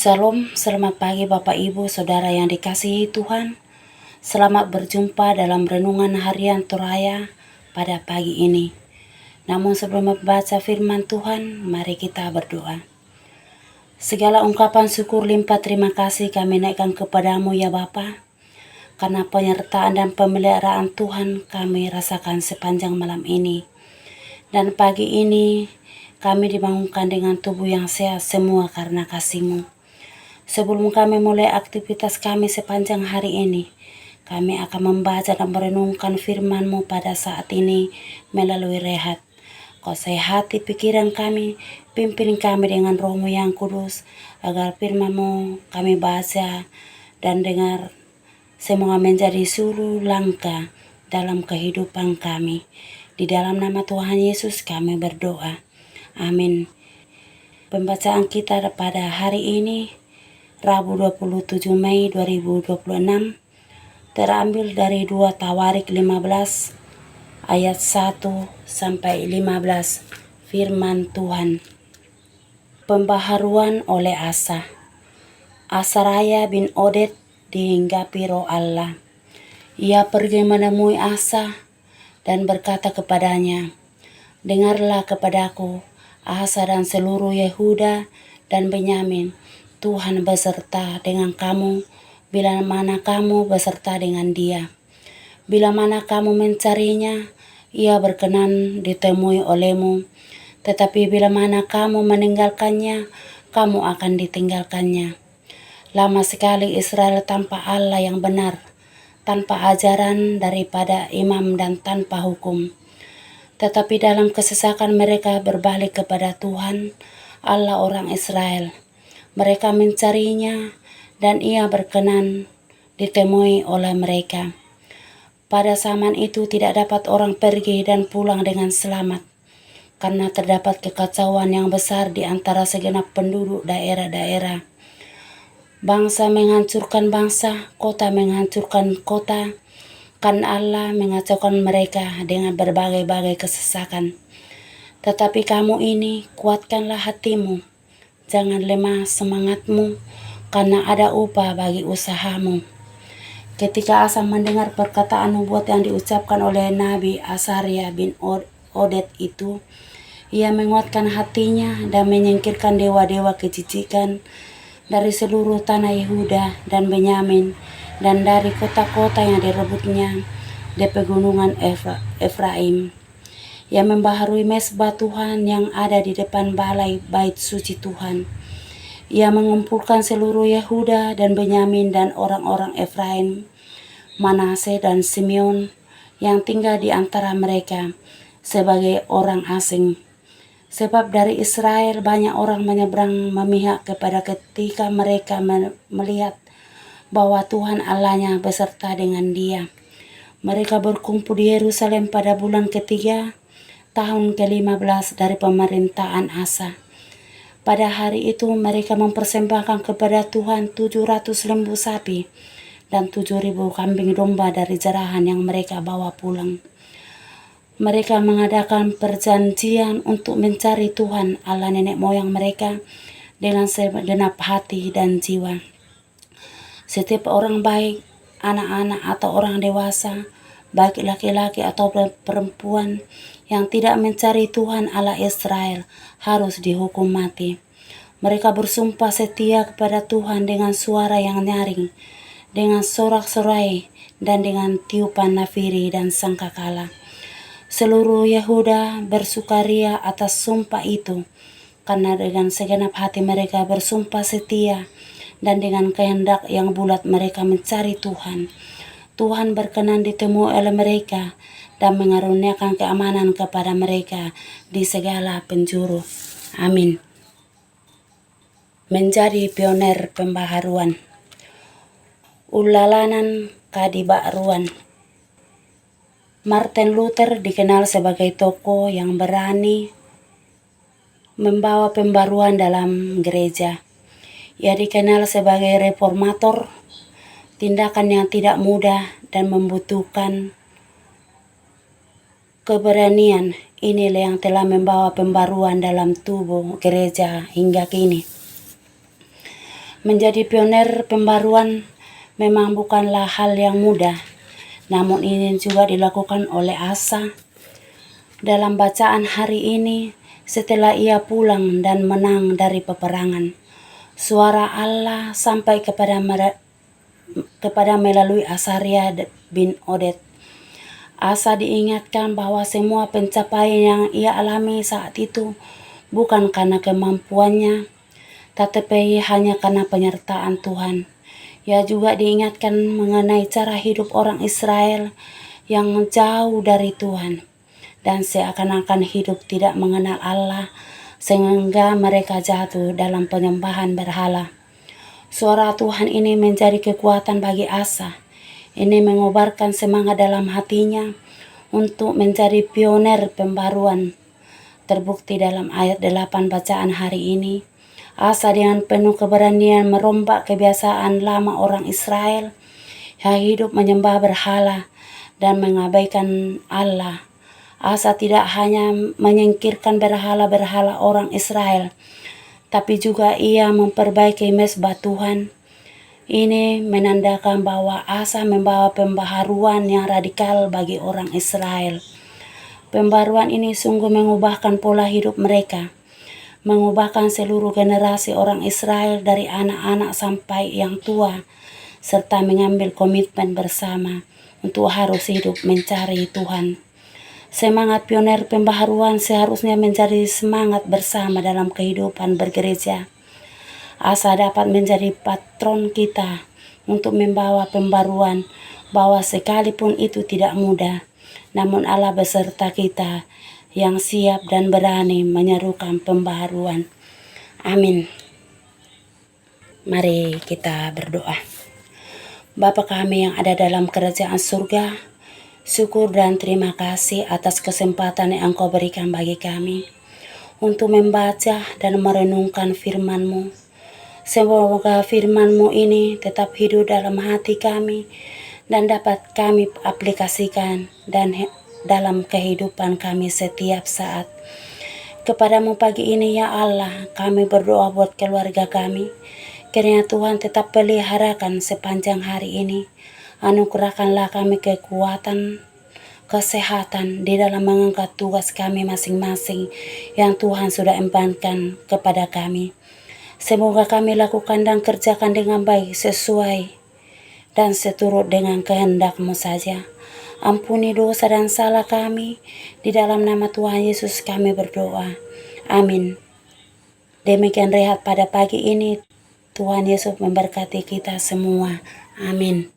Shalom, selamat pagi Bapak Ibu Saudara yang dikasihi Tuhan. Selamat berjumpa dalam renungan harian Toraya pada pagi ini. Namun sebelum membaca firman Tuhan, mari kita berdoa. Segala ungkapan syukur limpah terima kasih kami naikkan kepadamu ya Bapa, karena penyertaan dan pemeliharaan Tuhan kami rasakan sepanjang malam ini. Dan pagi ini kami dibangunkan dengan tubuh yang sehat semua karena kasih-Mu. Sebelum kami mulai aktivitas kami sepanjang hari ini, kami akan membaca dan merenungkan firman-Mu pada saat ini melalui rehat. Kau sehati pikiran kami, pimpin kami dengan Roh-Mu yang kudus, agar firman-Mu kami baca dan dengar semoga menjadi suluh langkah dalam kehidupan kami. Di dalam nama Tuhan Yesus kami berdoa. Amin. Pembacaan kita pada hari ini Rabu 27 Mei 2026 terambil dari 2 Tawarik 15 ayat 1 sampai 15. Firman Tuhan. Pembaharuan oleh Asa. Asaraya bin Oded dihinggapi roh Allah. Ia pergi menemui Asa dan berkata kepadanya, "Dengarlah kepadaku, Asa dan seluruh Yehuda dan Benyamin. Tuhan beserta dengan kamu bila mana kamu beserta dengan dia. Bila mana kamu mencarinya, ia berkenan ditemui olehmu. Tetapi bila mana kamu meninggalkannya, kamu akan ditinggalkannya. Lama sekali Israel tanpa Allah yang benar, tanpa ajaran daripada imam dan tanpa hukum. Tetapi dalam kesesakan mereka berbalik kepada Tuhan, Allah orang Israel. Mereka mencarinya dan ia berkenan ditemui oleh mereka. Pada zaman itu tidak dapat orang pergi dan pulang dengan selamat, karena terdapat kekacauan yang besar di antara segenap penduduk daerah-daerah. Bangsa menghancurkan bangsa, kota menghancurkan kota, kan Allah mengacaukan mereka dengan berbagai-bagai kesesakan. Tetapi kamu ini, kuatkanlah hatimu, jangan lemah semangatmu, karena ada upah bagi usahamu." Ketika Asa mendengar perkataan nubuat yang diucapkan oleh Nabi Asaria bin Oded itu, ia menguatkan hatinya dan menyingkirkan dewa-dewa kejijikan dari seluruh tanah Yehuda dan Benyamin dan dari kota-kota yang direbutnya di pegunungan Efraim. Ia membaharui mesbah Tuhan yang ada di depan balai bait suci Tuhan. Ia mengumpulkan seluruh Yehuda dan Benyamin dan orang-orang Efraim, Manase dan Simeon yang tinggal di antara mereka sebagai orang asing. Sebab dari Israel banyak orang menyeberang memihak kepada ketika mereka melihat bahwa Tuhan Allahnya beserta dengan dia. Mereka berkumpul di Yerusalem pada bulan ketiga tahun ke-15 dari pemerintahan Asa. Pada hari itu mereka mempersembahkan kepada Tuhan 700 lembu sapi dan 7.000 kambing domba dari jerahan yang mereka bawa pulang. Mereka mengadakan perjanjian untuk mencari Tuhan Allah nenek moyang mereka dengan segenap hati dan jiwa. Setiap orang baik, anak-anak atau orang dewasa, baik laki-laki atau perempuan yang tidak mencari Tuhan Allah Israel harus dihukum mati. Mereka bersumpah setia kepada Tuhan dengan suara yang nyaring, dengan sorak-sorai, dan dengan tiupan nafiri dan sangkakala. Seluruh Yehuda bersukaria atas sumpah itu, karena dengan segenap hati mereka bersumpah setia, dan dengan kehendak yang bulat mereka mencari Tuhan. Tuhan berkenan ditemui oleh mereka dan mengaruniakan keamanan kepada mereka di segala penjuru. Amin. Menjadi pioner pembaharuan. Ulalanan kadibaruan. Martin Luther dikenal sebagai tokoh yang berani membawa pembaruan dalam gereja. Ia dikenal sebagai reformator, tindakan yang tidak mudah dan membutuhkan keberanian. Inilah yang telah membawa pembaruan dalam tubuh gereja hingga kini. Menjadi pioner pembaruan memang bukanlah hal yang mudah, namun ini juga dilakukan oleh Asa. Dalam bacaan hari ini, setelah ia pulang dan menang dari peperangan, suara Allah sampai kepada melalui Asaria bin Oded. Asa diingatkan bahwa semua pencapaian yang ia alami saat itu bukan karena kemampuannya, tetapi hanya karena penyertaan Tuhan. Ia juga diingatkan mengenai cara hidup orang Israel yang jauh dari Tuhan dan seakan-akan hidup tidak mengenal Allah, sehingga mereka jatuh dalam penyembahan berhala. Suara Tuhan ini menjadi kekuatan bagi Asa. Ini mengobarkan semangat dalam hatinya untuk menjadi pioner pembaruan. Terbukti dalam ayat 8 bacaan hari ini. Asa dengan penuh keberanian merombak kebiasaan lama orang Israel yang hidup menyembah berhala dan mengabaikan Allah. Asa tidak hanya menyingkirkan berhala-berhala orang Israel, tapi juga ia memperbaiki mezbah Tuhan. Ini menandakan bahwa Asa membawa pembaharuan yang radikal bagi orang Israel. Pembaruan ini sungguh mengubahkan pola hidup mereka, mengubahkan seluruh generasi orang Israel dari anak-anak sampai yang tua, serta mengambil komitmen bersama untuk harus hidup mencari Tuhan. Semangat pioner pembaharuan seharusnya menjadi semangat bersama dalam kehidupan bergereja. Asa dapat menjadi patron kita untuk membawa pembaruan, bahwa sekalipun itu tidak mudah, namun Allah beserta kita yang siap dan berani menyerukan pembaharuan. Amin. Mari kita berdoa. Bapa kami yang ada dalam kerajaan surga, syukur dan terima kasih atas kesempatan yang Engkau berikan bagi kami untuk membaca dan merenungkan firman-Mu. Semoga firman-Mu ini tetap hidup dalam hati kami dan dapat kami aplikasikan dan dalam kehidupan kami setiap saat. Kepadamu pagi ini ya Allah, kami berdoa buat keluarga kami. Kiranya Tuhan tetap peliharakan sepanjang hari ini. Anugerahkanlah kami kekuatan, kesehatan di dalam mengangkat tugas kami masing-masing yang Tuhan sudah embankan kepada kami. Semoga kami lakukan dan kerjakan dengan baik sesuai dan seturut dengan kehendak-Mu saja. Ampuni dosa dan salah kami. Di dalam nama Tuhan Yesus kami berdoa. Amin. Demikian rehat pada pagi ini. Tuhan Yesus memberkati kita semua. Amin.